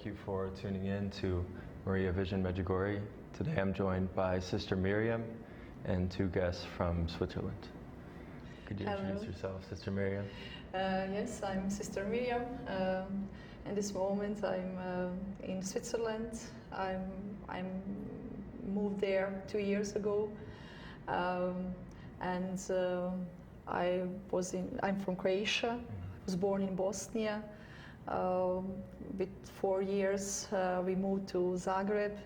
thank you for tuning in to Maria Vision Medjugorje. Today I'm joined by Sister Miriam and two guests from Switzerland. Could you introduce yourself, Sister Miriam? Yes, I'm Sister Miriam. In this moment I'm in Switzerland. I'm moved there 2 years ago, and I'm from Croatia. Was born in Bosnia. With 4 years we moved to Zagreb.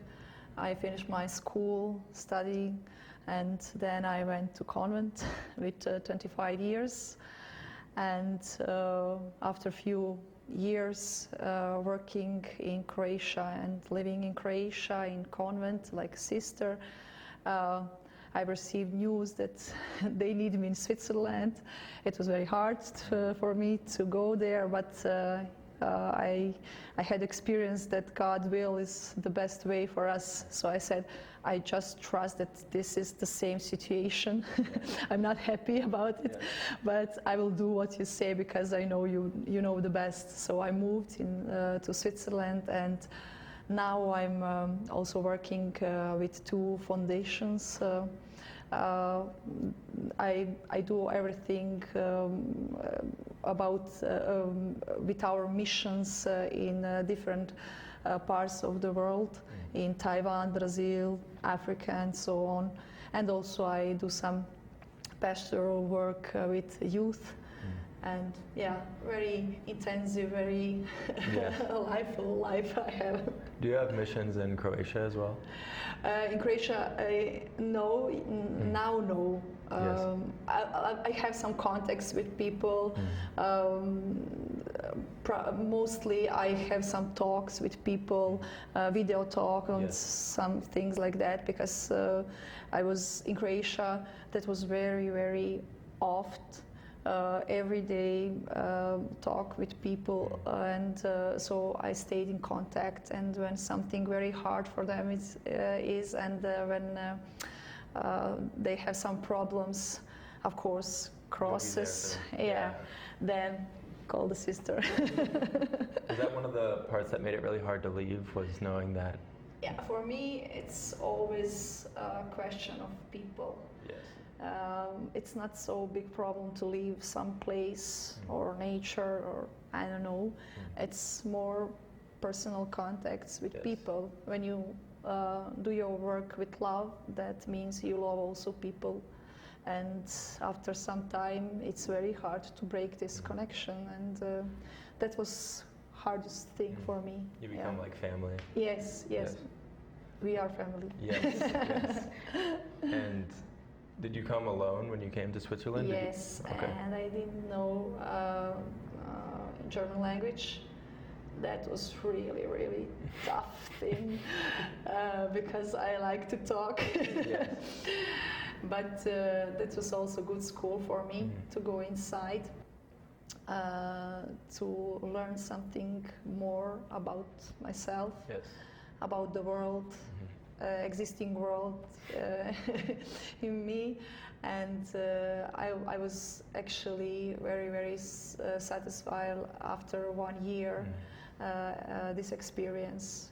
I finished my school studying, and then I went to convent with 25 years. And after a few years working in Croatia and living in Croatia in convent like a sister, I received news that they need me in Switzerland. It was very hard for me to go there, but I had experienced that God's will is the best way for us. So I said, I just trust that this is the same situation. I'm not happy about it, but I will do what you say because I know you know the best. So I moved to Switzerland, and now I'm also working with 2 foundations. I do everything about with our missions in different parts of the world, in Taiwan, Brazil, Africa, and so on. And also I do some pastoral work with youth. And yeah, very intensive, very lively life I have. Do you have missions in Croatia as well? In Croatia, no. Now, no. I have some contacts with people. Mostly, I have some talks with people, video talk and some things like that. Because I was in Croatia, that was very, very often. Every day talk with people, and so I stayed in contact. And when something very hard for them when they have some problems, of course, crosses, then call the sister. Is that one of the parts that made it really hard to leave, was knowing that? Yeah, for me it's always a question of people. Yes. It's not so big problem to leave some place or nature or I don't know. It's more personal contacts with people. When you do your work with love, that means you love also people. And after some time, it's very hard to break this connection. And that was hardest thing for me. You become like family. Yes. We are family. Yes. And did you come alone when you came to Switzerland? Yes, and I didn't know German language. That was really, really tough thing because I like to talk. But that was also good school for me to go inside, to learn something more about myself, about the world. Existing world in me, and I was actually very, very satisfied after 1 year this experience.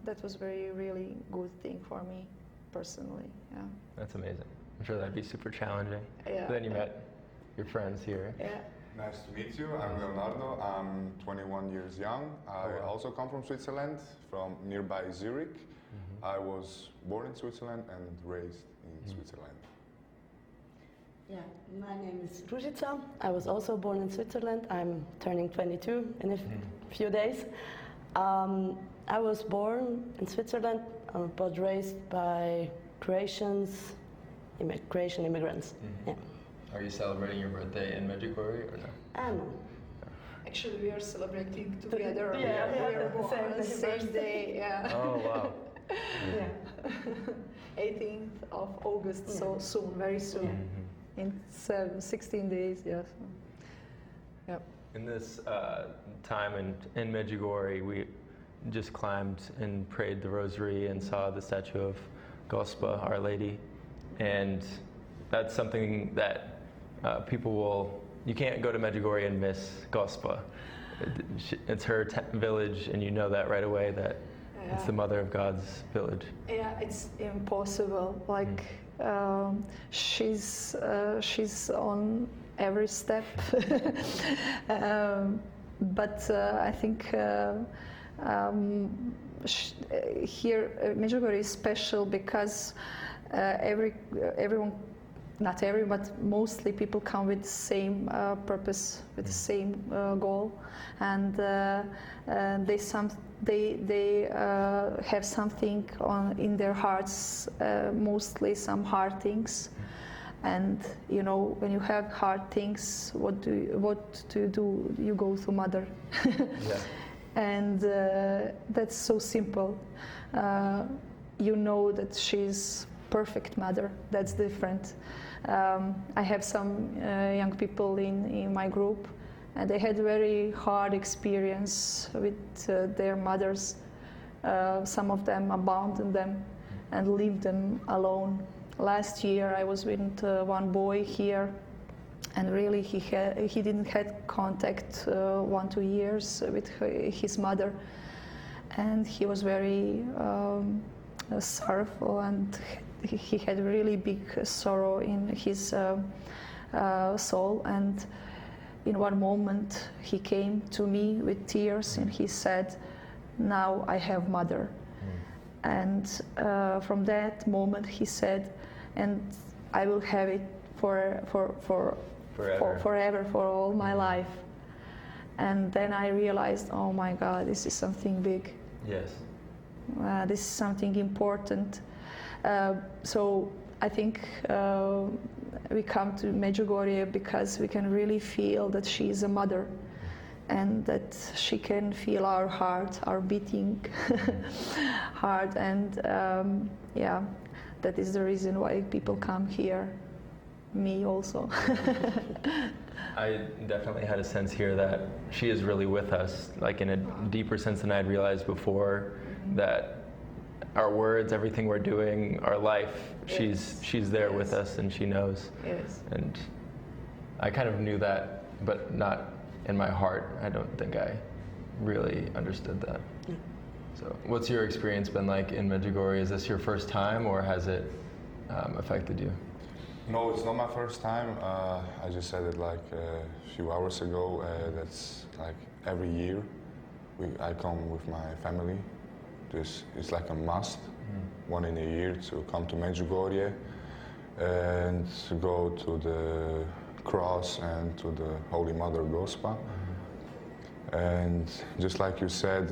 That was very, really good thing for me personally. That's amazing. I'm sure that'd be super challenging. Then you met your friends here. Nice to meet you. I'm Leonardo. I'm 21 years young. I also come from Switzerland, from nearby Zurich. I was born in Switzerland and raised in Switzerland. Yeah, my name is Ružica. I was also born in Switzerland. I'm turning 22 in a few days. I was born in Switzerland but raised by Croatian immigrants. Are you celebrating your birthday in Medjugorje or no? No. Actually, we are celebrating together. We are born the same day. Oh wow. 18th of August, so soon, very soon, in 16 days, yes. In this time in Medjugorje, we just climbed and prayed the rosary and saw the statue of Gospa, Our Lady, and that's something that you can't go to Medjugorje and miss Gospa. it's her village, and you know that right away that it's the mother of God's village. Yeah, it's impossible. Like she's on every step, but I think here Medjugorje is special because everyone, not everyone, but mostly people come with the same purpose, with the same goal, and they have something in their hearts, mostly some hard things. And you know, when you have hard things, what do you do? You go to mother. Yeah. And that's so simple. You know that she's perfect mother. That's different. I have some young people in my group, and they had very hard experience with their mothers. Some of them abandoned them and leave them alone. Last year I was with one boy here, and really he didn't have contact 1-2 years with his mother, and he was very sorrowful, and he had really big sorrow in his soul. And in one moment he came to me with tears, and he said, "Now I have mother." And from that moment he said, "And I will have it forever, for all my life." And then I realized, oh my God, this is something big. Yes. This is something important. So I think we come to Medjugorje because we can really feel that she is a mother, and that she can feel our heart, our beating heart, and yeah, that is the reason why people come here. Me also. I definitely had a sense here that she is really with us, like in a deeper sense than I'd realized before, that our words, everything we're doing, our life, she's there with us, and she knows. Yes. And I kind of knew that, but not in my heart. I don't think I really understood that. So what's your experience been like in Medjugorje? Is this your first time, or has it affected you? No, it's not my first time. I just said it like a few hours ago. That's like every year I come with my family. It's like a must, one in a year, to come to Medjugorje and to go to the cross and to the Holy Mother Gospa. And just like you said,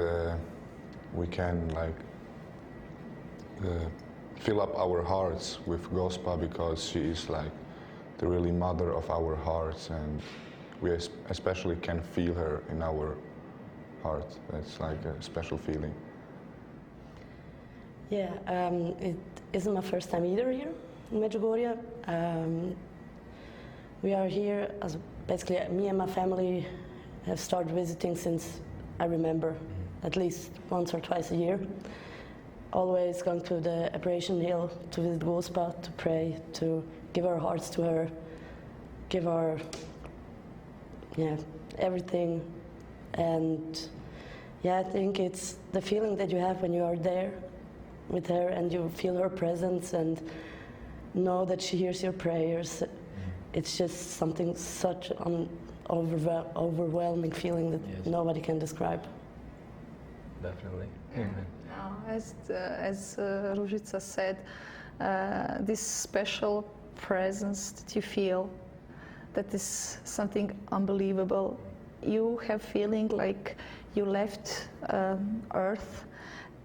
we can like fill up our hearts with Gospa, because she is like the really mother of our hearts, and we especially can feel her in our heart. That's like a special feeling. Yeah, it isn't my first time either here in Medjugorje. We are here as basically me and my family have started visiting since I remember, at least once or twice a year. Always going to the Apparition Hill to visit Gospa, to pray, to give our hearts to her, give our everything. And I think it's the feeling that you have when you are there with her and you feel her presence and know that she hears your prayers. It's just something, such an overwhelming feeling that nobody can describe. Definitely. As Ružica said, this special presence that you feel, that is something unbelievable. You have feeling like you left Earth,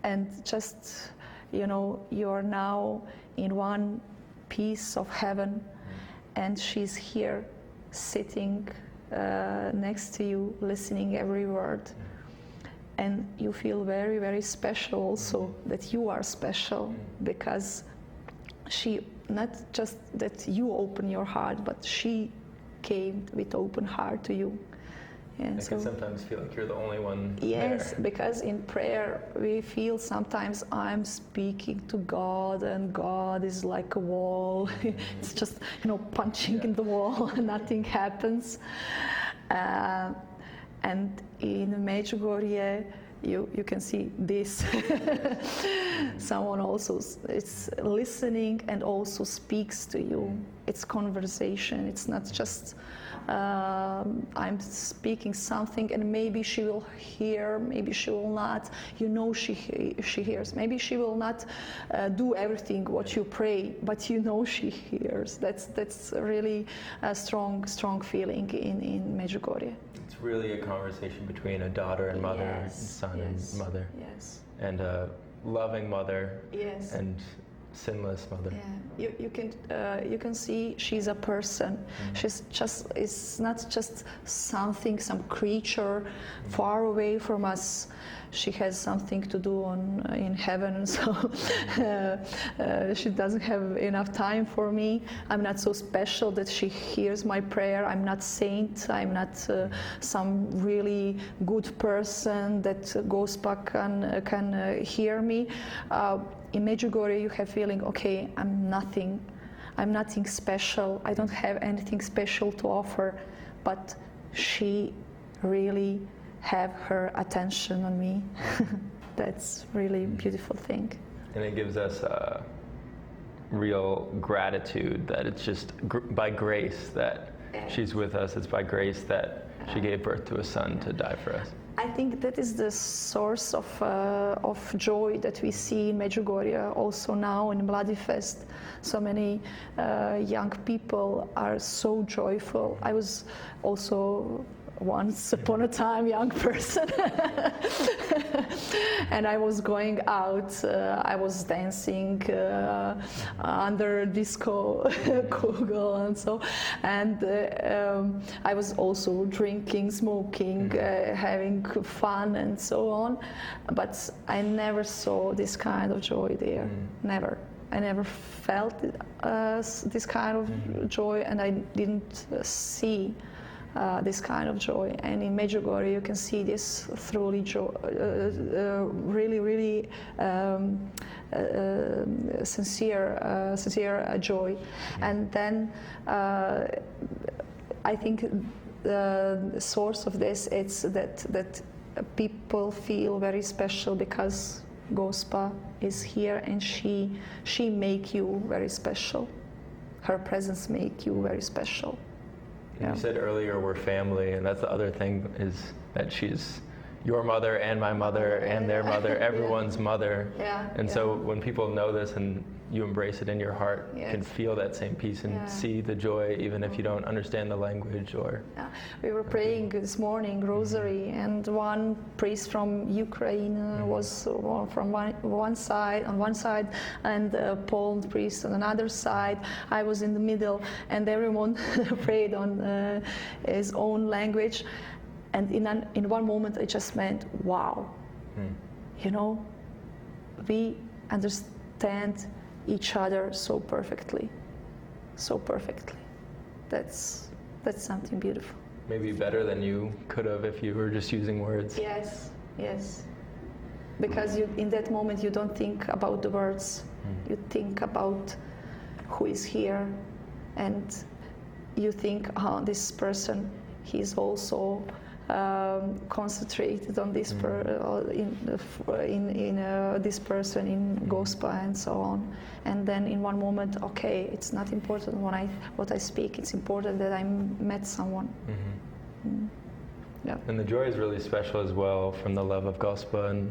and just, you are now in one piece of heaven, and she's here sitting next to you, listening every word. And you feel very, very special also, that you are special, because she, not just that you open your heart, but she came with open heart to you. And I can sometimes feel like you're the only one yes, there. Because in prayer we feel sometimes I'm speaking to God, and God is like a wall. It's just, punching in the wall and nothing happens. And in Medjugorje, you can see this. Someone also is listening and also speaks to you. It's conversation. It's not just I'm speaking something and maybe she will hear, maybe she will not. You know she hears. Maybe she will not do everything what you pray, but you know she hears. That's really a strong feeling in Medjugorje. It's really a conversation between a daughter and mother, and son and mother, and a loving mother, and sinless mother. Yeah, you can see she's a person. She's just, it's not just something, some creature far away from us. She has something to do in heaven, so she doesn't have enough time for me. I'm not so special that she hears my prayer. I'm not saint. I'm not some really good person that Gospa can hear me. In Medjugorje, you have feeling, okay, I'm nothing special. I don't have anything special to offer, but she really have her attention on me. That's really beautiful thing. And it gives us a real gratitude that it's just by grace that she's with us. It's by grace that she gave birth to a son to die for us. I think that is the source of joy that we see in Medjugorje also now in Mlady Fest. So many young people are so joyful. I was also once upon a time young person and I was going out, I was dancing under disco kugel and so, and I was also drinking, smoking, having fun and so on, but I never saw this kind of joy there. Never. I never felt this kind of joy, and I didn't see this kind of joy. And in Medjugorje you can see this truly joy, really sincere joy. And then I think the source of this is that people feel very special because Gospa is here and she make you very special. Her presence make you very special. Yeah. You said earlier we're family, and that's the other thing, is that she's your mother and my mother and their mother, everyone's mother. And so when people know this and you embrace it in your heart, you can feel that same peace and see the joy even if you don't understand the language or... We were praying this morning, rosary, and one priest from Ukraine was from one side, and a Poland priest on another side. I was in the middle, and everyone prayed on his own language. And in one moment I just meant, wow, you know, we understand each other so perfectly. That's something beautiful. Maybe better than you could have if you were just using words. Yes. Because in that moment you don't think about the words. You think about who is here, and you think, this person, he's also concentrated on this this person in Gospa and so on. And then in one moment, okay, it's not important what I speak. It's important that I met someone. Yeah. And the joy is really special as well, from the love of Gospa and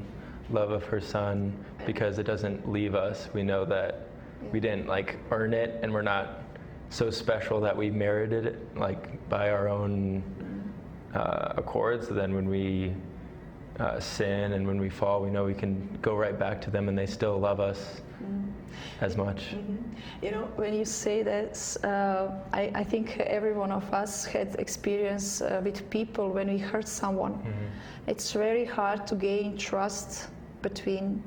love of her son, because it doesn't leave us. We know that we didn't earn it, and we're not so special that we merited it by our own accord. So then when we sin and when we fall, we know we can go right back to them and they still love us as much. You know, when you say that, I think every one of us had experience with people when we hurt someone. It's very hard to gain trust between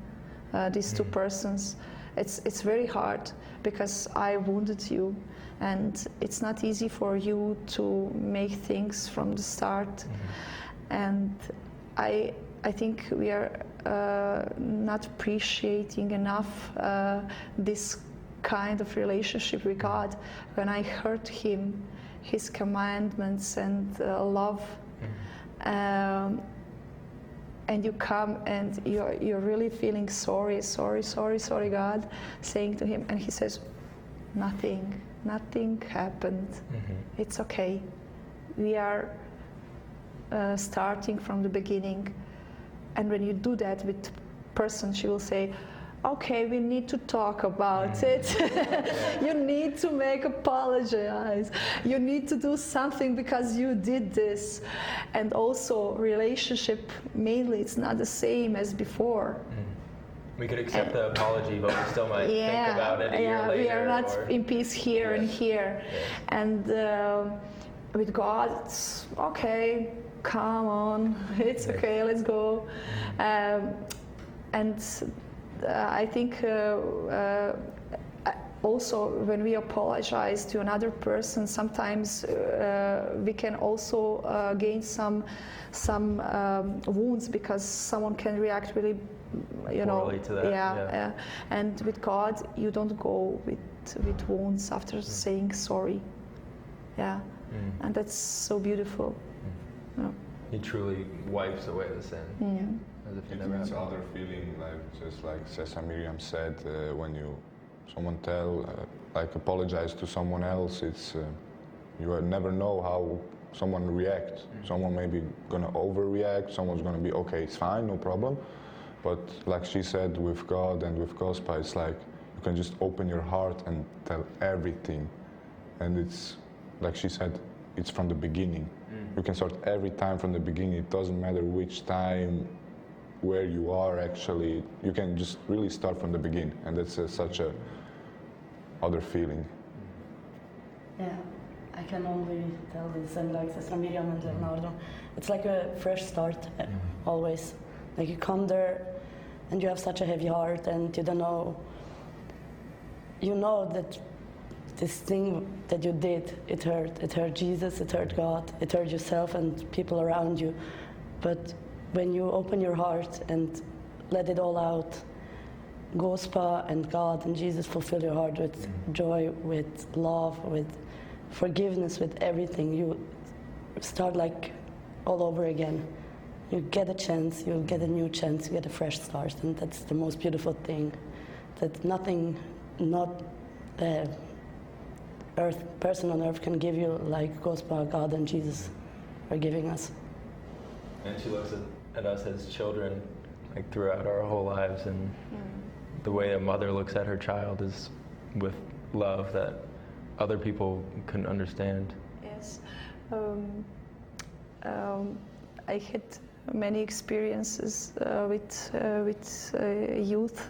these two persons. It's very hard because I wounded you, and it's not easy for you to make things from the start. And I think we are not appreciating enough this kind of relationship with God. When I heard Him, His commandments and love, and you come and you're really feeling sorry, God, saying to him, and he says, nothing happened. It's okay. We are starting from the beginning. And when you do that with person, she will say, okay, we need to talk about it. You need to apologize. You need to do something because you did this. And also relationship, mainly it's not the same as before. We could accept the apology, but we still might think about it a year later. We are not in peace here and here. And with God, it's okay, come on, it's okay, let's go. And I think also when we apologize to another person, sometimes we can also gain some wounds, because someone can react really, poorly to that. And with God, you don't go with wounds after saying sorry. And that's so beautiful. He truly wipes away the sin. As if it never It's happened. other feeling, just like Sessa Miriam said, when someone apologize to someone else, it's you never know how someone reacts. Someone may be gonna overreact, someone's gonna be okay, it's fine, no problem. But like she said, with God and with Gospa, it's like you can just open your heart and tell everything. And it's, like she said, it's from the beginning. You can start every time from the beginning. It doesn't matter which time, where you are actually. You can just really start from the beginning. And that's such a other feeling. Yeah, I can only tell the same like Sister Miriam and Leonardo. It's like a fresh start, always. Like you come there and you have such a heavy heart and you don't know, you know that this thing that you did, it hurt Jesus, it hurt God, it hurt yourself and people around you. But when you open your heart and let it all out, Gospa and God and Jesus fulfill your heart with joy, with love, with forgiveness, with everything. You start like all over again. You get a chance, you get a new chance, you get a fresh start, and that's the most beautiful thing. That nothing, not person on earth can give you like Gospa, God and Jesus are giving us. And she looks at us as children, like throughout our whole lives, and the way a mother looks at her child is with love that other people couldn't understand. Yes. I had many experiences with youth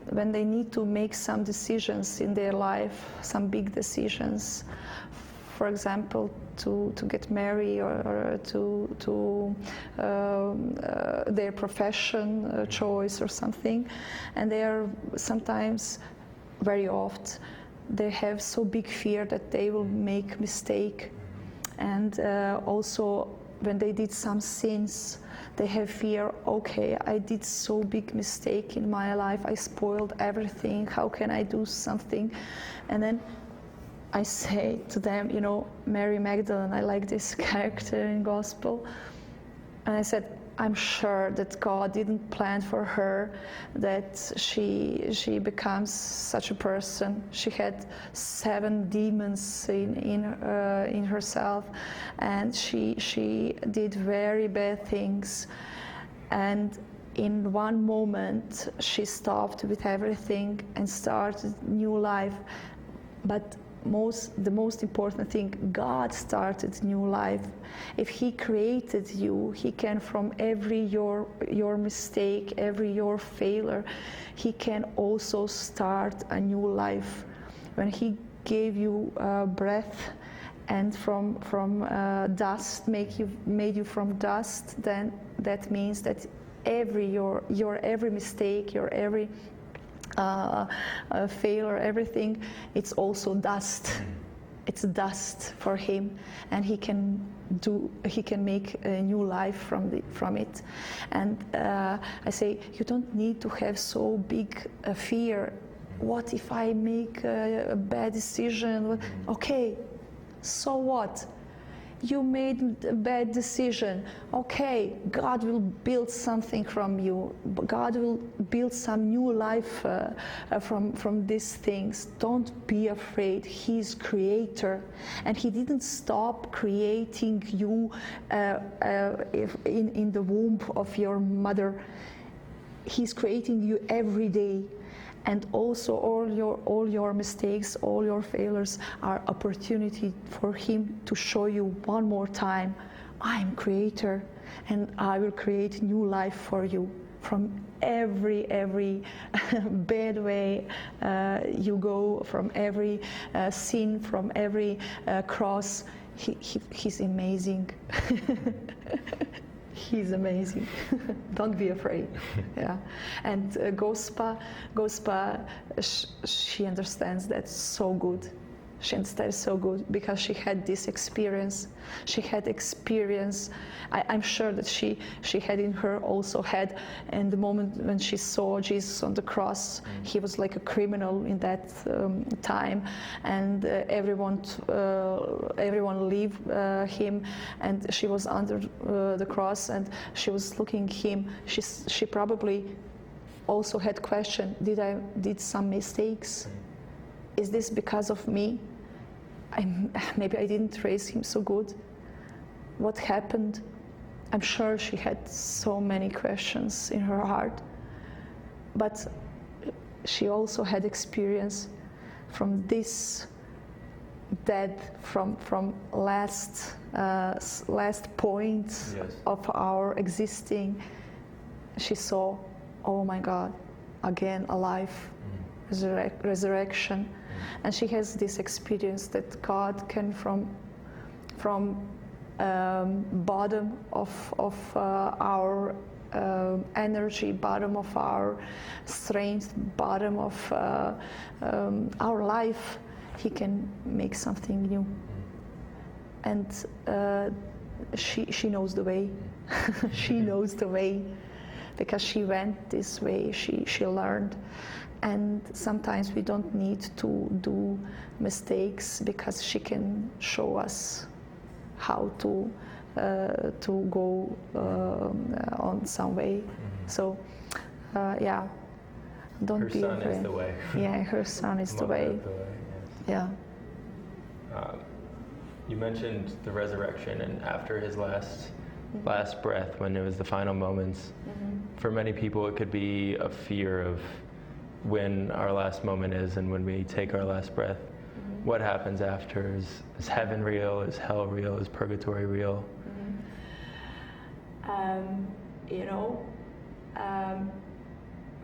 when they need to make some decisions in their life, some big decisions. For example, to get married or to their profession choice or something, and they are sometimes, very often, they have so big fear that they will make mistake, and also when they did some sins, they have fear, okay, I did so big mistake in my life, I spoiled everything, how can I do something? And then I say to them, you know, Mary Magdalene, I like this character in Gospel, and I said, I'm sure that God didn't plan for her that she becomes such a person. She had 7 demons in herself, and she did very bad things. And in one moment, she stopped with everything and started new life. But the most important thing, God started new life. If He created you, He can, from every your mistake, every your failure, He can also start a new life. When He gave you breath and from dust, made you from dust, then that means that your every mistake, your every failure, everything, it's also dust. It's dust for Him, and He can make a new life from it. And I say, you don't need to have so big a fear. What if I make a bad decision? Okay, so what? you made a bad decision. Okay, God will build something from you. God will build some new life from these things. Don't be afraid. He's creator, and he didn't stop creating you in the womb of your mother. He's creating you every day. And also all your mistakes, all your failures are opportunity for him to show you one more time, I am creator and I will create new life for you. From every bad way you go, from every sin, from every cross, he's amazing. He's amazing. Don't be afraid. Yeah. And Gospa, she understands that so good. She understands so good because she had this experience. She had experience. I'm sure that she had in her also had, in the moment when she saw Jesus on the cross, he was like a criminal in that time, and everyone leave him, and she was under the cross, and she was looking him. She probably also had question: did some mistakes? Is this because of me? Maybe I didn't raise him so good. What happened? I'm sure she had so many questions in her heart. But she also had experience from this death, from last point Yes. of our existing. She saw, oh my God, again alive, resurrection. And she has this experience that God can from bottom of our energy, bottom of our strength, bottom of our life, he can make something new. And she knows the way. She knows the way because she went this way. She learned. And sometimes we don't need to do mistakes because she can show us how to go on some way. So, yeah, don't Her be son afraid. is the way. Yeah, her son is the way. Yes. Yeah. You mentioned the resurrection, and after his last breath, when it was the final moments, for many people it could be a fear of when our last moment is and when we take our last breath. What happens after? Is heaven real? Is hell real? Is purgatory real?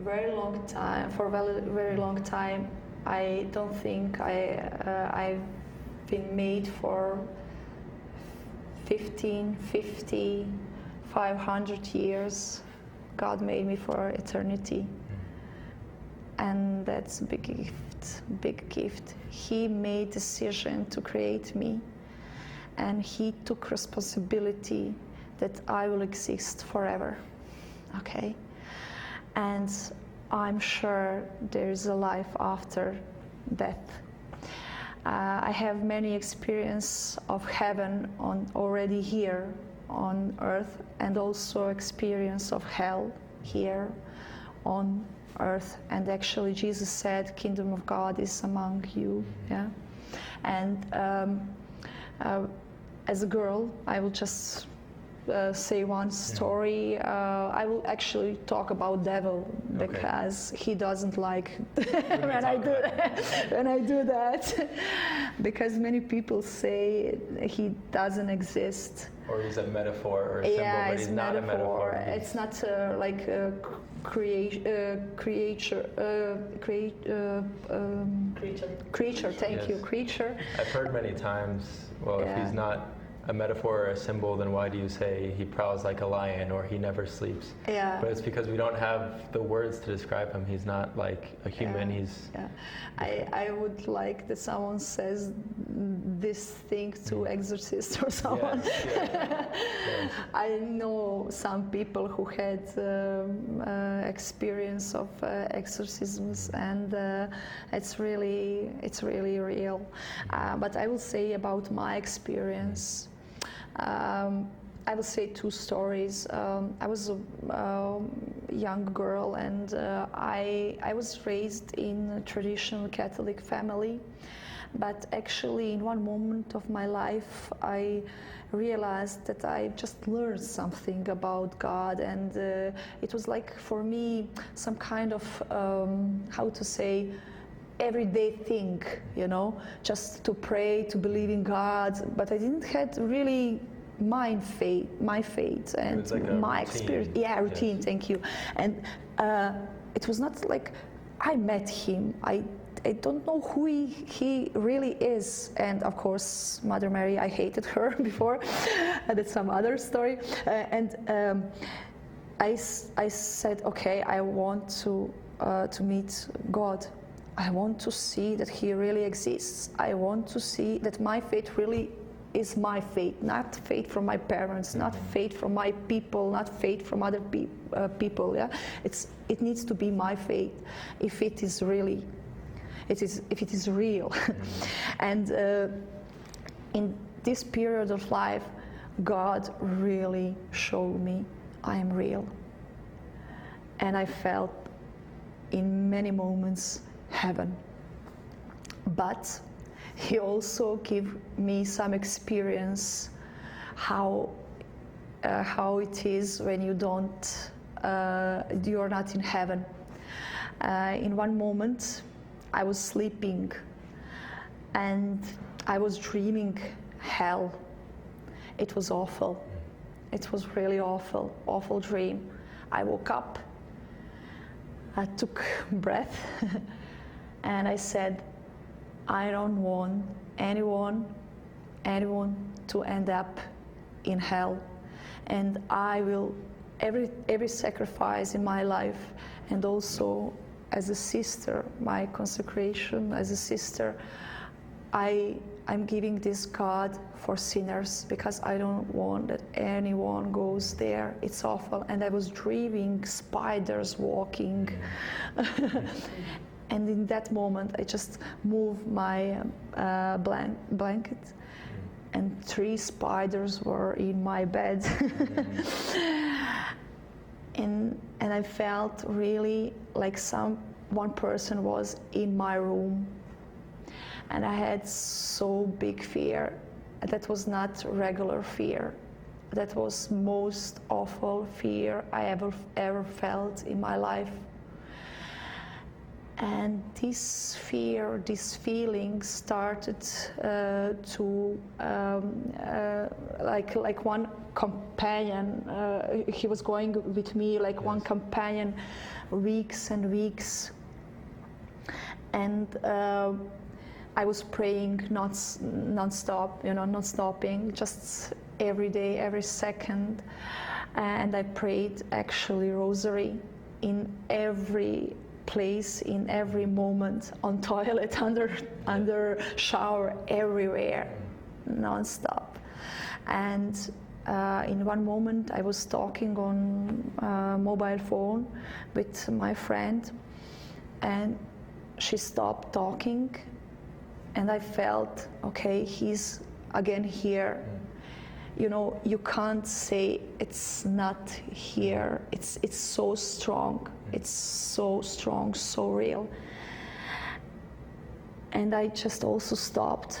Very long time. For a very long time, I don't think I've been made for 15, 50, 500 years. God made me for eternity. And that's a big gift. He made decision to create me, and he took responsibility that I will exist forever. Okay? And I'm sure there is a life after death. I have many experience of heaven already here on earth, and also experience of hell here on earth. And actually Jesus said, kingdom of God is among you. Yeah. And as a girl, I will just say one story. I will actually talk about devil because he doesn't like when I do that because many people say he doesn't exist. Or he's a metaphor or a symbol, but he's not a metaphor. It's not like a creature. Thank you, creature. I've heard many times, well, if he's not a metaphor or a symbol, then why do you say he prowls like a lion or he never sleeps? Yeah. But it's because we don't have the words to describe him. He's not like a human. He's. Yeah. I would like that someone says this thing to exorcist or someone. Yes. I know some people who had experience of exorcisms, and it's really real. But I will say about my experience. I will say two stories. I was a young girl, and I was raised in a traditional Catholic family. But actually, in one moment of my life, I realized that I just learned something about God, and it was like for me some kind of how to say, everyday thing, you know, just to pray, to believe in God. But I didn't had really my faith and like my routine. experience. Yeah, routine. Yes. Thank you. And it was not like I met him. I don't know who he really is. And of course, Mother Mary, I hated her before. That's some other story. I said, okay, I want to meet God. I want to see that He really exists. I want to see that my faith really is my faith, not faith from my parents, not faith from my people, not faith from other people. Yeah, it needs to be my faith if it is really. If it is real. And in this period of life, God really showed me I am real. And I felt in many moments heaven. But He also gave me some experience how it is when you're not in heaven. In one moment, I was sleeping and I was dreaming hell. It was awful. It was really awful dream. I woke up, I took breath and I said, I don't want anyone to end up in hell. And I will, every sacrifice in my life, and also as a sister, my consecration as a sister, I'm giving this God for sinners, because I don't want that anyone goes there. It's awful. And I was dreaming spiders walking. And in that moment, I just moved my blanket, and 3 spiders were in my bed. And I felt really like one person was in my room. And I had so big fear. That was not regular fear. That was most awful fear I ever felt in my life. And this fear, this feeling started to like one companion. He was going with me like one companion, weeks and weeks. And I was praying non-stop, not stopping, just every day, every second. And I prayed actually rosary in every place, in every moment, on toilet, under shower, everywhere, non-stop. And in one moment I was talking on mobile phone with my friend, and she stopped talking, and I felt, okay, he's again here. You can't say it's not here. It's so strong. It's so strong, so real. And I just also stopped,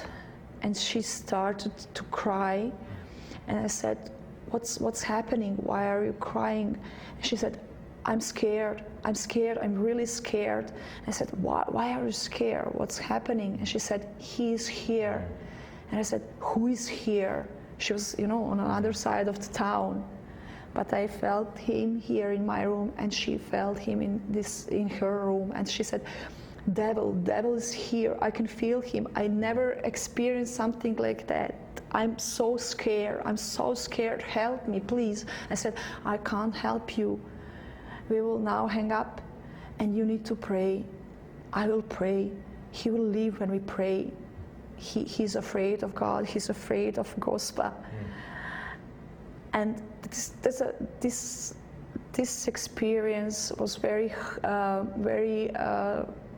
and she started to cry. And I said, what's happening? Why are you crying? And she said, I'm scared. I'm really scared. I said, why are you scared? What's happening? And she said, he's here. And I said, who is here? She was, on another side of the town. But I felt him here in my room, and she felt him in her room. And she said, devil is here. I can feel him. I never experienced something like that. I'm so scared. Help me, please. I said, I can't help you. We will now hang up, and you need to pray. I will pray. He will leave when we pray. He's afraid of God. He's afraid of gospel. And this experience was very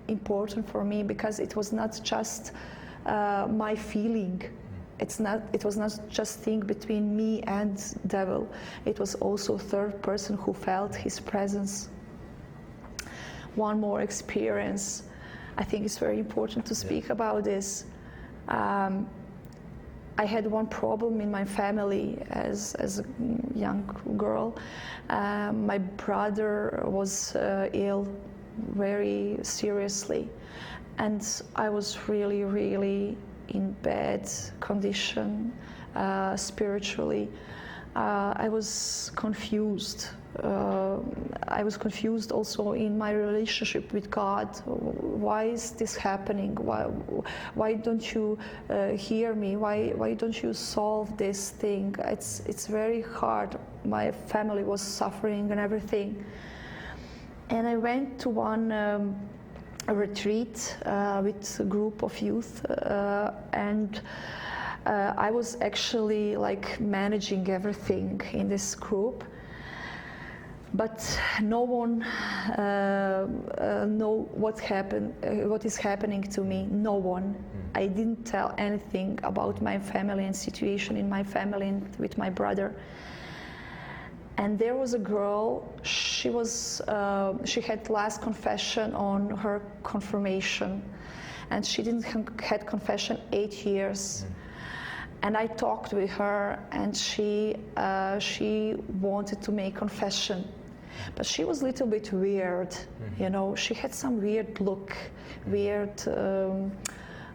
important for me, because it was not just my feeling. it was not just thing between me and devil. It was also third person who felt his presence. One more experience. I think it's very important to speak about this. I had one problem in my family as a young girl. My brother was ill very seriously, and I was really in bad condition spiritually. I was confused. I was confused also in my relationship with God. Why is this happening? Why don't you hear me? Why don't you solve this thing? It's very hard. My family was suffering and everything. And I went to one a retreat with a group of youth, and I was actually like managing everything in this group. But no one know what is happening to me. No one. I didn't tell anything about my family and situation in my family and with my brother. And there was a girl. She had last confession on her confirmation, and she didn't had confession 8 years. And I talked with her, and she wanted to make confession, but she was a little bit weird. You know, she had some weird look, weird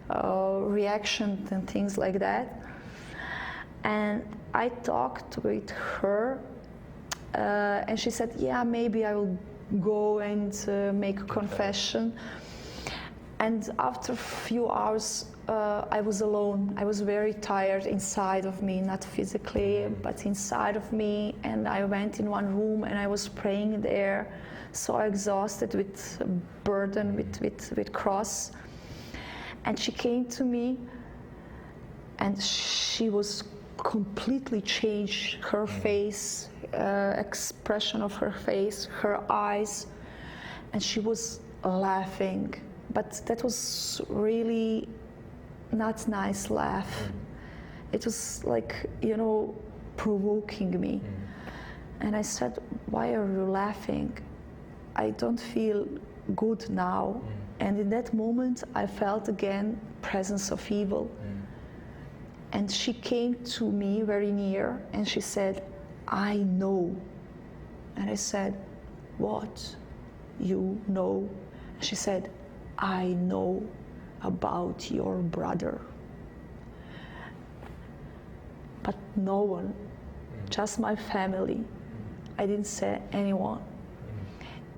reaction and things like that. And I talked with her, and she said, "Yeah, maybe I will go and make a confession." And after a few hours, I was alone. I was very tired inside of me, not physically, but inside of me. And I went in one room and I was praying there, so exhausted with burden, with cross. And she came to me, and she was completely changed. Her face, expression of her face, her eyes, and she was laughing. But that was really not nice laugh. It was like, you know, provoking me. And I said, "Why are you laughing? I don't feel good now." And in that moment, I felt again presence of evil. And she came to me very near, and she said, "I know." And I said, "What? You know?" She said, "I know about your brother." But no one, just my family. I didn't say anyone.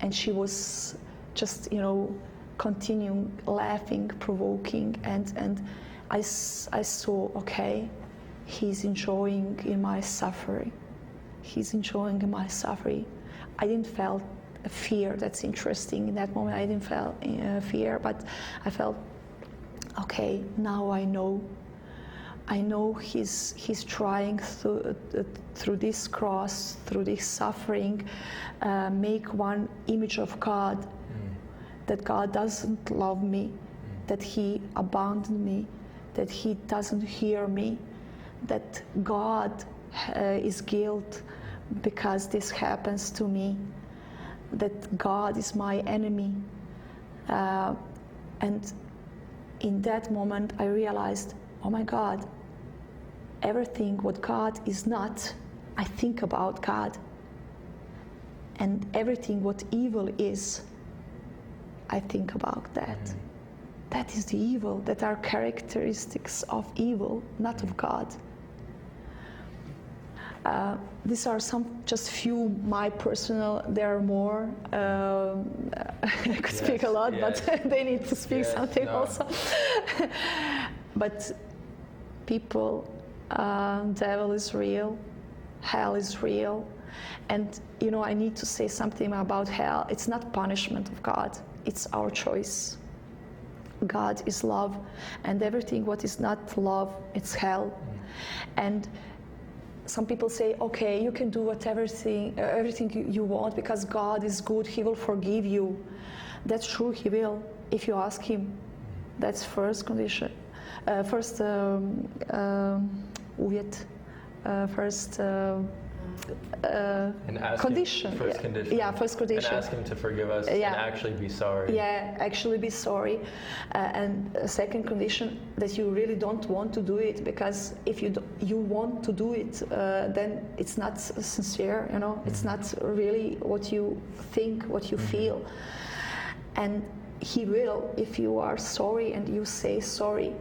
And she was just, you know, continuing laughing, provoking, and I saw, okay, he's enjoying in my suffering. He's enjoying in my suffering. I didn't feel fear. That's interesting. In that moment, I didn't feel fear, but I felt, okay, now I know. I know he's trying through this cross, through this suffering, make one image of God, that God doesn't love me, that he abandoned me, that he doesn't hear me, that God is guilt because this happens to me, that God is my enemy. And in that moment I realized, oh my God, everything what God is not, I think about God. And everything what evil is, I think about that. That is the evil, that are characteristics of evil, not of God. These are just few my personal, there are more. I could speak a lot, but they need to speak something also. But people, devil is real, hell is real. And you know, I need to say something about hell. It's not punishment of God, it's our choice. God is love, and everything what is not love, it's hell. And some people say, okay, you can do everything you want because God is good, he will forgive you. That's true, he will, if you ask him. That's first condition. First uvjet, first And ask condition. Him, first condition. Yeah, first condition. And ask Him to forgive us Yeah. and actually be sorry. Yeah, actually be sorry. And a second condition, that you really don't want to do it, because if you want to do it, then it's not sincere, you know, it's not really what you think, what you feel. And He will, if you are sorry and you say sorry.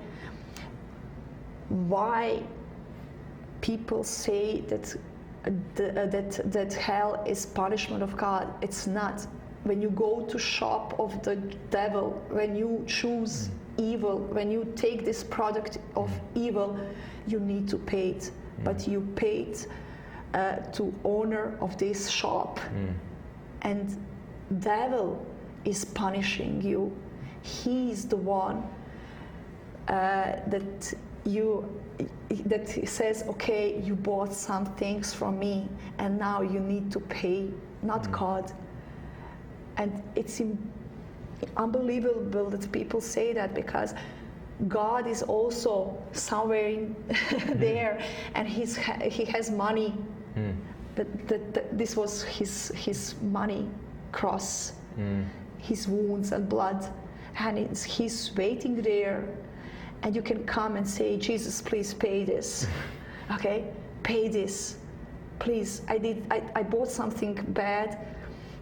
Why people say that that hell is punishment of God? It's not. When you go to shop of the devil, when you choose evil, when you take this product of evil, you need to pay it. But you pay it to owner of this shop. And devil is punishing you. He is the one that says, okay, you bought some things from me and now you need to pay, not God. And it's unbelievable that people say that, because God is also somewhere in there, and he has money. That this was his money cross, his wounds and blood, and he's waiting there. And you can come and say, Jesus, please pay this. Okay, pay this, please. I bought something bad.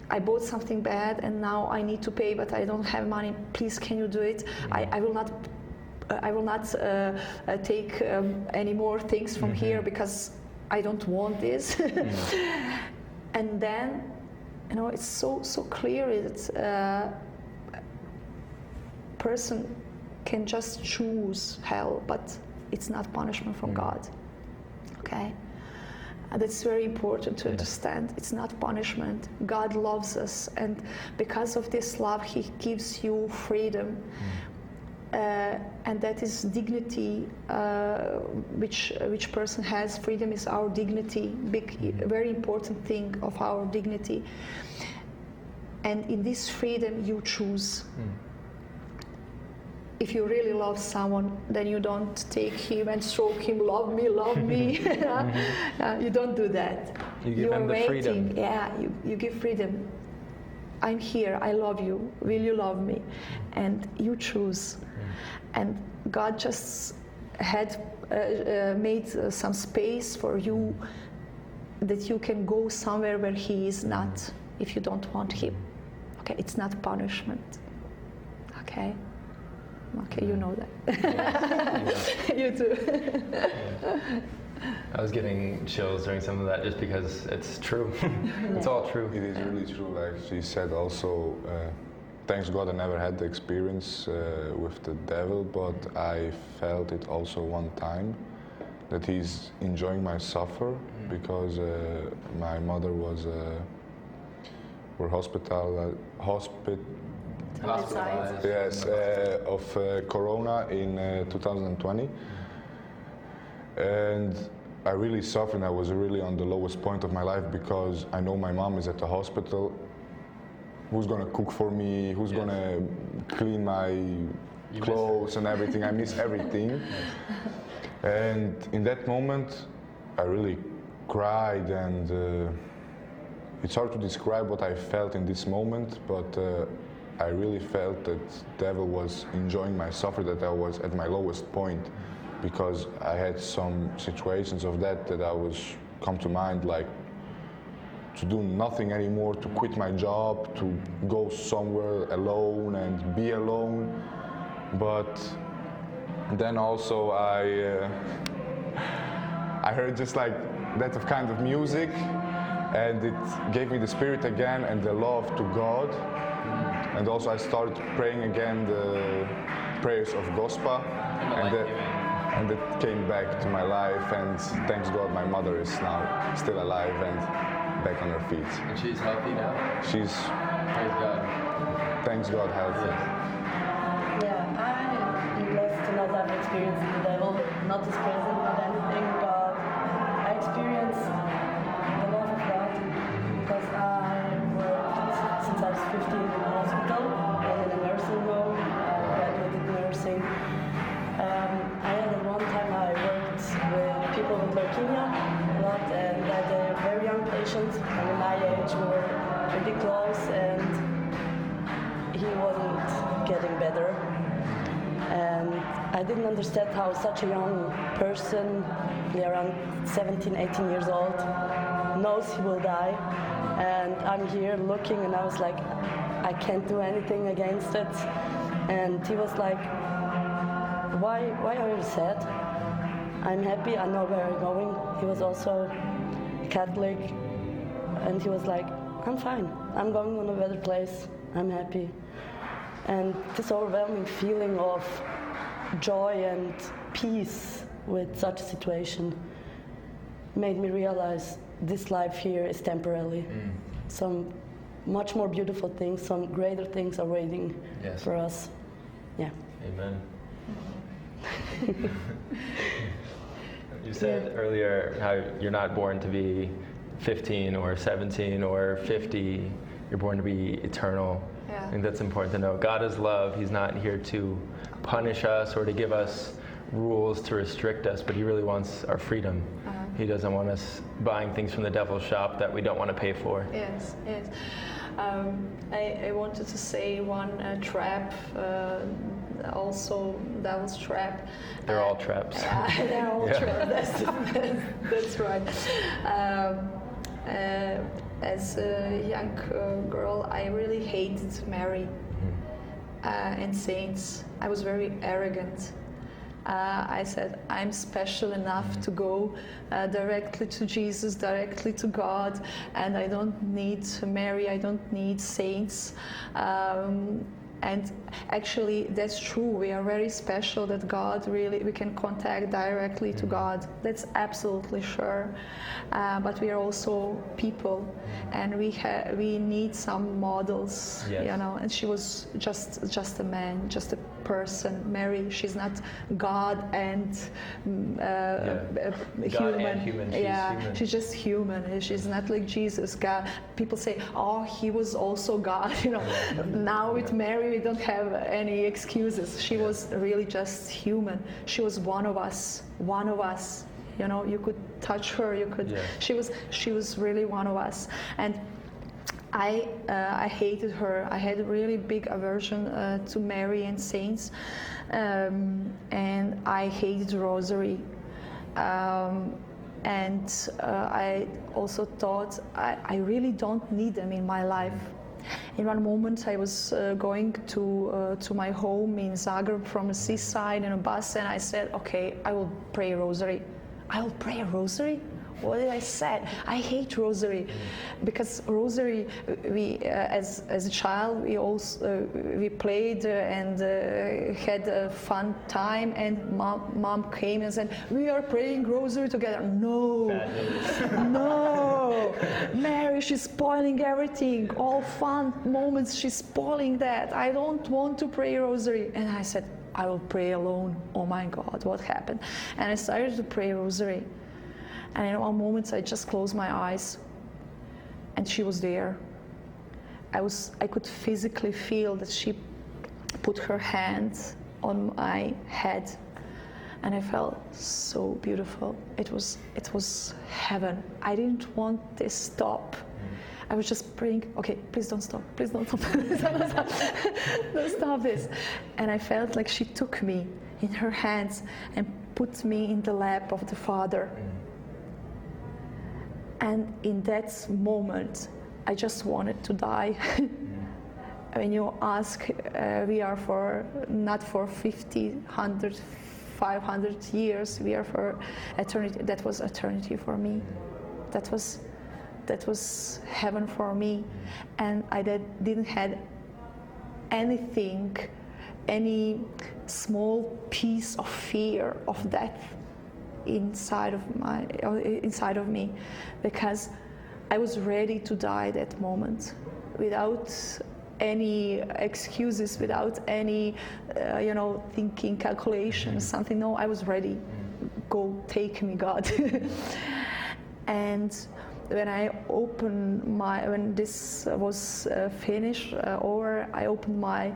I bought something bad, and now I need to pay, but I don't have money. Please, can you do it? I will not. I will not take any more things from here, because I don't want this. And then, you know, it's so clear that person can just choose hell, but it's not punishment from God. Okay? And that's very important to understand. It's not punishment. God loves us, and because of this love, He gives you freedom. And that is dignity, which person has. Freedom is our dignity, very important thing of our dignity. And in this freedom, you choose. If you really love someone, then you don't take him and stroke him, love me. You don't do that. You give him the freedom. Yeah, you give freedom. I'm here, I love you, will you love me? And you choose. And God just had made some space for you, that you can go somewhere where He is not, if you don't want Him. Okay, it's not punishment. Okay? Okay, you know that. You too. I was getting chills during some of that, just because it's true. It's all true. It is really true. Like she said also, thanks God I never had the experience with the devil, but I felt it also one time, that he's enjoying my suffer, because my mother was hospitalized. Yes, of Corona in 2020. And I really suffered. I was really on the lowest point of my life, because I know my mom is at the hospital. Who's gonna cook for me? Who's gonna clean my clothes and everything? I miss everything. And in that moment, I really cried, and it's hard to describe what I felt in this moment, but I really felt that the devil was enjoying my suffering, that I was at my lowest point, because I had some situations of that I was come to mind, like to do nothing anymore, to quit my job, to go somewhere alone and be alone. But then also I heard just like that kind of music, and it gave me the spirit again and the love to God. And also I started praying again the prayers of Gospa, and it came back to my life, and thanks God my mother is now still alive and back on her feet. And she's healthy now? She's, Praise God. thanks God, healthy. Yeah, I'm blessed to not have experienced the devil, not his presence, not anything, but I experienced the love of God, because I worked since I was 15 in a hospital and in a nursing home. I graduated nursing. age. We were pretty close, and he wasn't getting better. And I didn't understand how such a young person, around 17, 18 years old, knows he will die. And I'm here looking, and I was like, I can't do anything against it. And he was like, why are you sad? I'm happy, I know where I'm going. He was also Catholic, and he was like, I'm fine, I'm going on a better place, I'm happy. And this overwhelming feeling of joy and peace with such a situation made me realize this life here is temporary. Some much more beautiful things, some greater things are waiting for us. Yeah. Amen. You said earlier how you're not born to be 15 or 17 or 50. You're born to be eternal. Yeah. I think that's important to know. God is love. He's not here to punish us or to give us rules to restrict us, but he really wants our freedom. He doesn't want us buying things from the devil's shop that we don't want to pay for. Yes, yes. I wanted to say one trap, also devil's trap. They're all traps. They're all traps. That's right. As a young girl, I really hated Mary and saints. I was very arrogant. I said, I'm special enough to go directly to Jesus, directly to God, and I don't need Mary, I don't need saints. And actually, that's true. We are very special that God really, we can contact directly to God. That's absolutely sure. But we are also people, and we need some models, you know. And she was just a man, just a person. Mary, she's not God and God human. and human. She's human. She's just human. She's not like Jesus. God. People say, oh, he was also God. You know. Now with Mary, we don't have any excuses. She was really just human. She was one of us. One of us. You know, you could touch her. You could. She was really one of us. And I hated her. I had a really big aversion to Mary and saints, and I hated Rosary. And I also thought I really don't need them in my life. In one moment, I was going to my home in Zagreb from the seaside in a bus, and I said, "Okay, I will pray a Rosary. I will pray a Rosary." What did I say? I hate Rosary, because Rosary, we as a child we played and had a fun time, and mom came and said, "We are praying Rosary together." No, no, Mary, she's spoiling everything. All fun moments, she's spoiling that. I don't want to pray Rosary. And I said, I will pray alone. Oh my God, what happened? And I started to pray Rosary. And in one moment, I just closed my eyes, and she was there. I could physically feel that she put her hand on my head, and I felt so beautiful. It was heaven. I didn't want this to stop. I was just praying, okay, please don't stop, please don't stop, don't stop this. And I felt like she took me in her hands and put me in the lap of the Father. And in that moment, I just wanted to die. When you ask, we are not for 50, 100, 500 years, we are for eternity. That was eternity for me. That was heaven for me. And I didn't have anything, any small piece of fear of death inside of me, because I was ready to die that moment, without any excuses, without any thinking, calculations, something. No, I was ready. Go, take me, God. And when this was finished, I opened my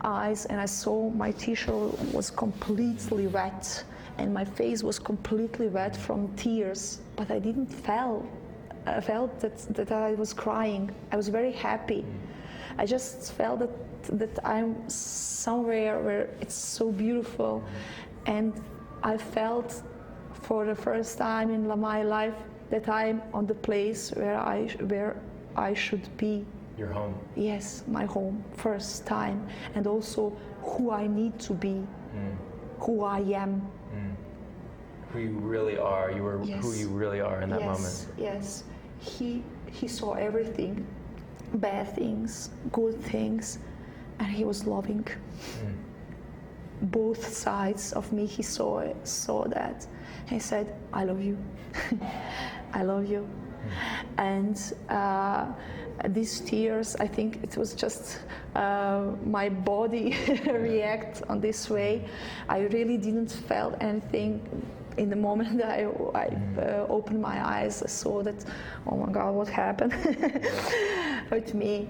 eyes and I saw my t-shirt was completely wet, and my face was completely wet from tears, but I didn't feel I felt that I was crying. I was very happy. I just felt that I'm somewhere where it's so beautiful, and I felt for the first time in my life that I'm on the place where I should be. Your home. Yes, my home, first time, and also who I need to be, who I am. Who you really are. You were Yes. who you really are in that moment. Yes, he saw everything, bad things, good things, and he was loving. Both sides of me, he saw that. He said, "I love you, I love you," and these tears, I think it was just my body react on this way. I really didn't feel anything. In the moment that I opened my eyes, I saw that, oh my God, what happened with me?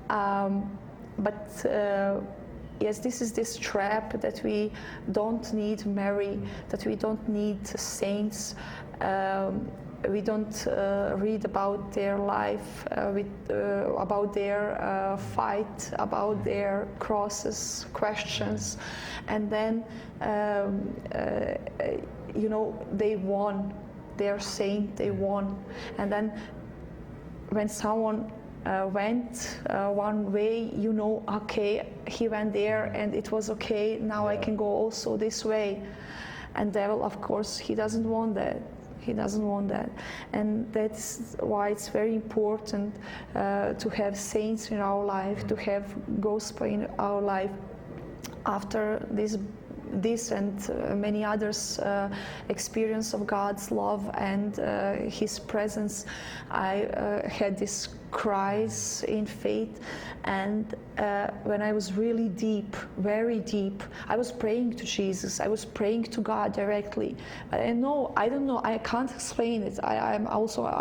But yes, this is this trap that we don't need Mary, that we don't need saints. We don't read about their life, about their fight, about their crosses, questions, and then they won. They're saint. They won, and then when someone went one way, okay, he went there, and it was okay. Now I can go also this way, and devil, of course, he doesn't want that. He doesn't want that, and that's why it's very important to have saints in our life, to have gospel in our life. After this and many others experience of God's love and His presence, I had these cries in faith, and when I was really deep, very deep, I was praying to Jesus. I was praying to God directly. I don't know. I can't explain it. I'm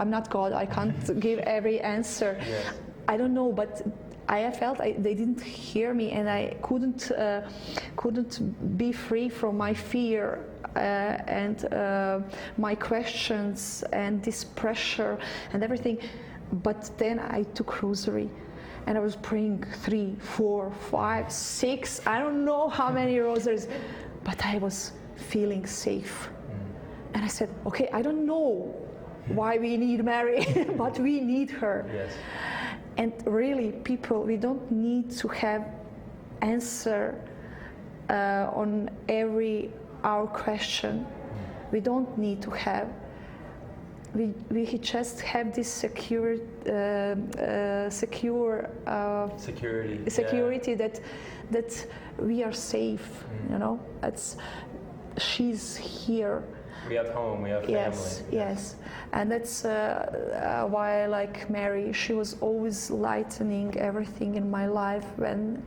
not God. I can't give every answer. Yes. I don't know, but I felt they didn't hear me, and I couldn't be free from my fear and my questions and this pressure and everything. But then I took rosary, and I was praying 3, 4, 5, 6. I don't know how many rosaries, but I was feeling safe. And I said, okay, I don't know why we need Mary, but we need her. Yes. And really, people, we don't need to have answer on our question. We don't need to have. We just have this security that we are safe. She's here. We have home, we have family. Yes. And that's why I like Mary. She was always lightening everything in my life when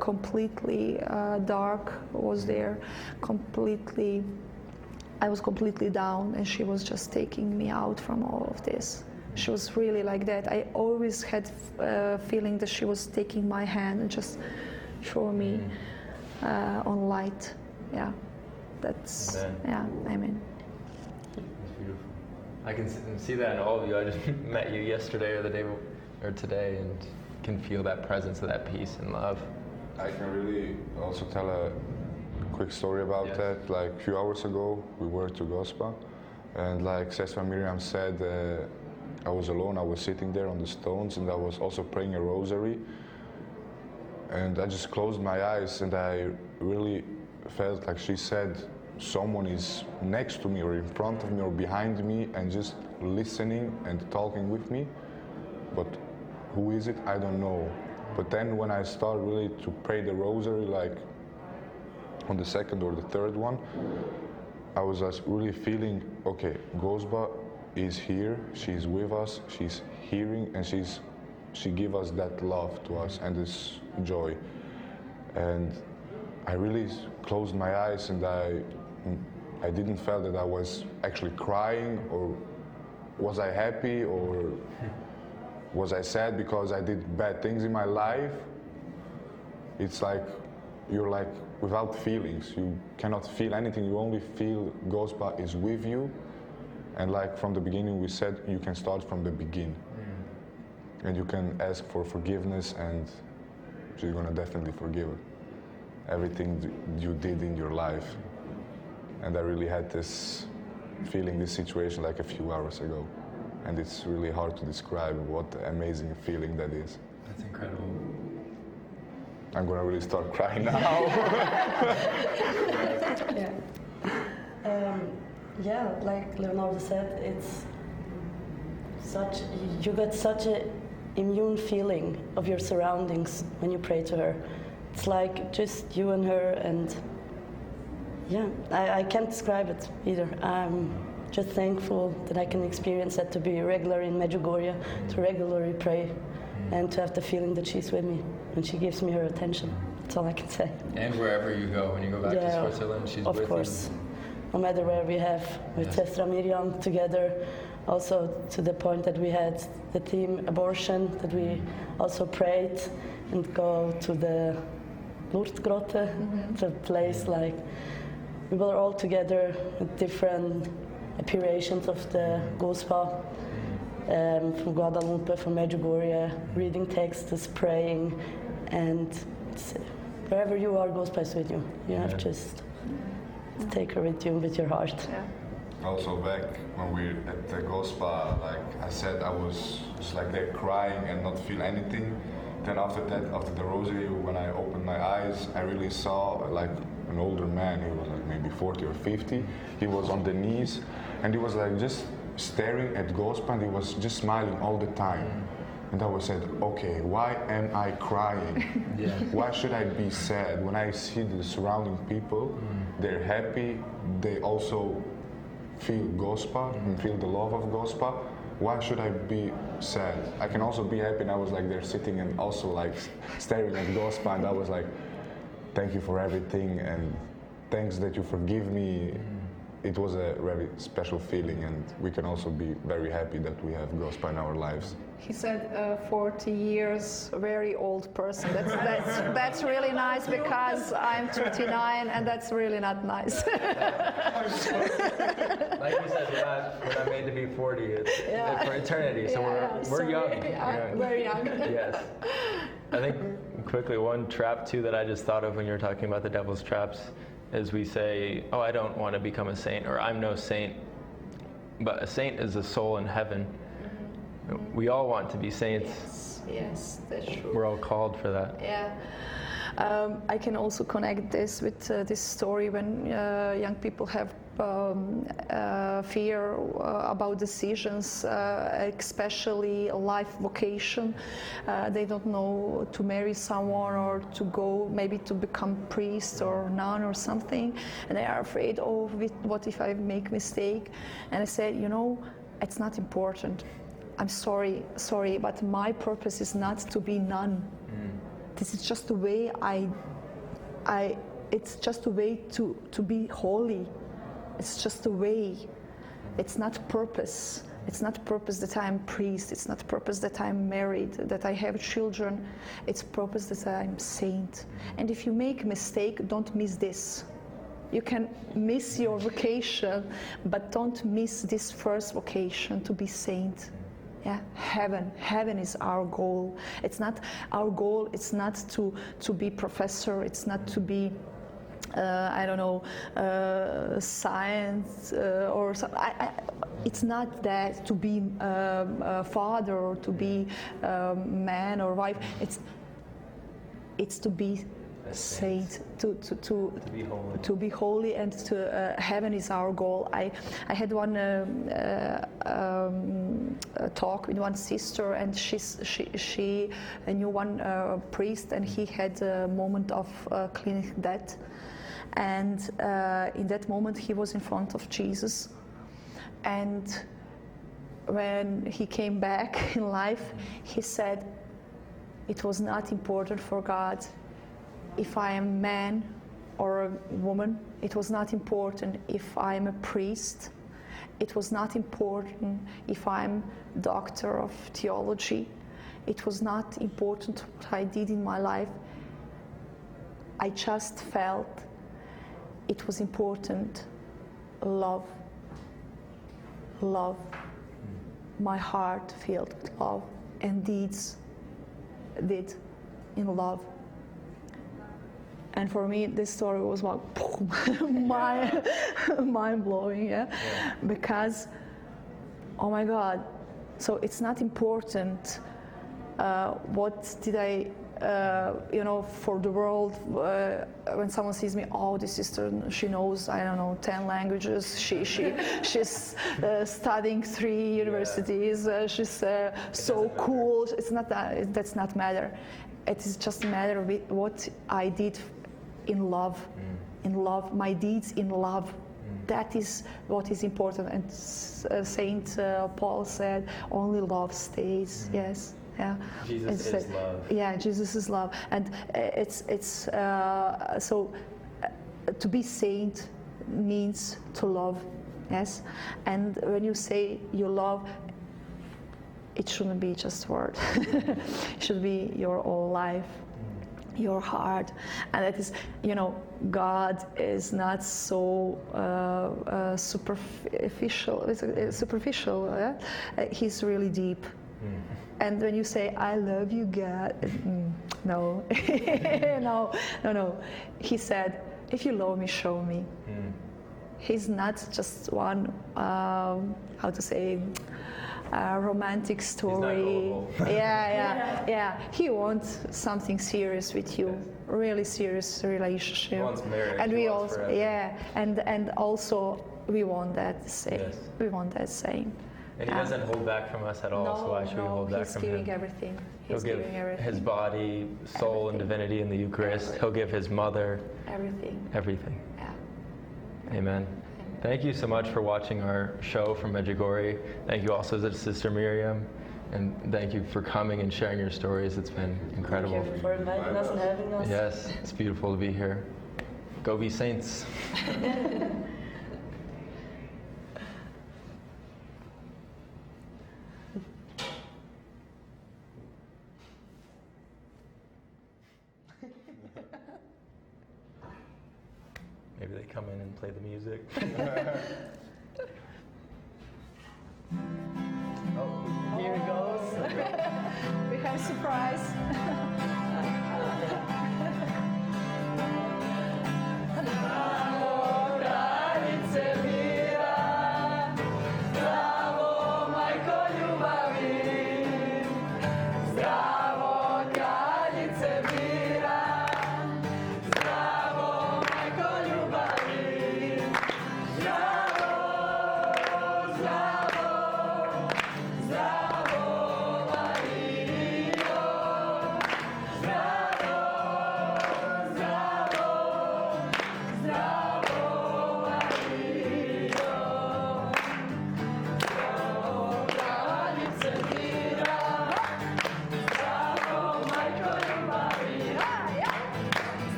completely dark was there. I was completely down, and she was just taking me out from all of this. She was really like that. I always had feeling that she was taking my hand and just showing me on light. Yeah. That's, amen. That's beautiful. I can see that in all of you. I just met you yesterday or today, and can feel that presence of that peace and love. I can really also tell a quick story about that. Like a few hours ago, we were to Gospa, and like Sestra Miriam said, I was alone. I was sitting there on the stones, and I was also praying a rosary. And I just closed my eyes, and I really felt like she said, someone is next to me or in front of me or behind me and just listening and talking with me. But who is it? I don't know. But then when I started really to pray the rosary, like on the second or the third one, I was just really feeling, okay, Gospa is here, she's with us, she's hearing, and she gives us that love to us and this joy. And I really closed my eyes, and I didn't feel that I was actually crying, or was I happy, or was I sad because I did bad things in my life. It's like you're like without feelings. You cannot feel anything. You only feel Gospa is with you, And like from the beginning, we said you can start from the beginning, and you can ask for forgiveness, and she's gonna definitely forgive everything you did in your life. And I really had this feeling, this situation like a few hours ago, and it's really hard to describe what amazing feeling that is. That's incredible. I'm gonna really start crying now. Yeah. Yeah, like Leonardo said, it's you get such an immune feeling of your surroundings when you pray to her. It's like just you and her, and yeah, I can't describe it either. I'm just thankful that I can experience that, to be regular in Medjugorje, to regularly pray, and to have the feeling that she's with me and she gives me her attention. That's all I can say. And wherever you go, when you go back to Switzerland, she's with you. Of course. No matter where we have with Sestra Miriam together, also to the point that we had the theme abortion, that we also prayed and go to the Lourdesgrotte, the place like we were all together with different appearations of the Gospel, from Guadalupe, from Medjugorje, reading texts, praying, and wherever you are, Gospel is with you. You have just to take her with you, with your heart. Yeah. Also back when we at the Gospel, like I said, I was just like there crying and not feel anything. Then after that, after the rosary, when I opened my eyes, I really saw like an older man. He was like maybe 40 or 50. He was on the knees, and he was like just staring at Gospel, and he was just smiling all the time. And I was said, okay, why am I crying? Why should I be sad? When I see the surrounding people, they're happy, they also feel Gospel and feel the love of Gospel. Why should I be sad? I can also be happy. And I was like there sitting and also like staring at Gospel, and I was like, thank you for everything, and thanks that you forgive me. It was a very special feeling, and we can also be very happy that we have Gospel in our lives. He said 40 years, very old person. That's really nice, because I'm 39 and that's really not nice. Like you said, we're not made to be 40. It's for eternity, so we're young. Very young. Yes. I think quickly, one trap too that I just thought of when you were talking about the devil's traps is we say, oh, I don't want to become a saint, or I'm no saint. But a saint is a soul in heaven. We all want to be saints. Yes, that's true. We're all called for that. Yeah. I can also connect this with this story when young people have fear about decisions, especially a life vocation. They don't know to marry someone or to go maybe to become priest or nun or something, and they are afraid, oh, what if I make mistake? And I said, it's not important. I'm sorry, but my purpose is not to be nun. This is just a way it's just a way to be holy. It's just a way. It's not purpose. It's not purpose that I'm priest. It's not purpose that I'm married, that I have children. It's purpose that I'm saint. And if you make a mistake, don't miss this. You can miss your vocation, but don't miss this first vocation, to be saint. Yeah, heaven is our goal. It's not our goal. It's not to be professor. It's not to be science or something. It's not that to be a father or to be man or wife. It's to be saint, to be holy, and to heaven is our goal. I had one talk with one sister, and she knew one priest, and he had a moment of clinical death, and in that moment he was in front of Jesus, and when he came back in life, he said, it was not important for God if I am a man or a woman. It was not important if I'm a priest. It was not important if I'm a doctor of theology. It was not important what I did in my life. I just felt it was important, love. love. My heart filled with love, and deeds did in love. And for me, this story was like mind-blowing, yeah? Because, oh my God, so it's not important what did I, for the world, when someone sees me, oh, this sister, she knows, I don't know, 10 languages, she's studying 3 universities, she's so cool. It's not that, that's not matter. It is just a matter of what I did in love, my deeds in love. That is what is important. And Saint Paul said, only love stays. Yes. Yeah. Jesus is love. Yeah, Jesus is love, and so to be saint means to love. Yes, and when you say you love, it shouldn't be just word. It should be your whole life, your heart, and that is, God is not so superficial. Superficial. He's really deep. And when you say, I love you, God, no. No. He said, if you love me, show me. He's not just one, romantic story. Yeah. He wants something serious with you, really serious relationship. He wants marriage. And we wants also, forever. and also we want that same. Yes. We want that same. And he doesn't hold back from us at all, so why should we hold back from him? He's giving everything. He'll give his body, soul, and divinity in the Eucharist. He'll give his mother everything. Yeah. Amen. Thank you so much for watching our show from Medjugorje. Thank you also to Sister Miriam. And thank you for coming and sharing your stories. It's been incredible. Thank you for inviting us and having us. Yes, it's beautiful to be here. Go be saints. Maybe they come in and play the music. Here it goes. We have a surprise.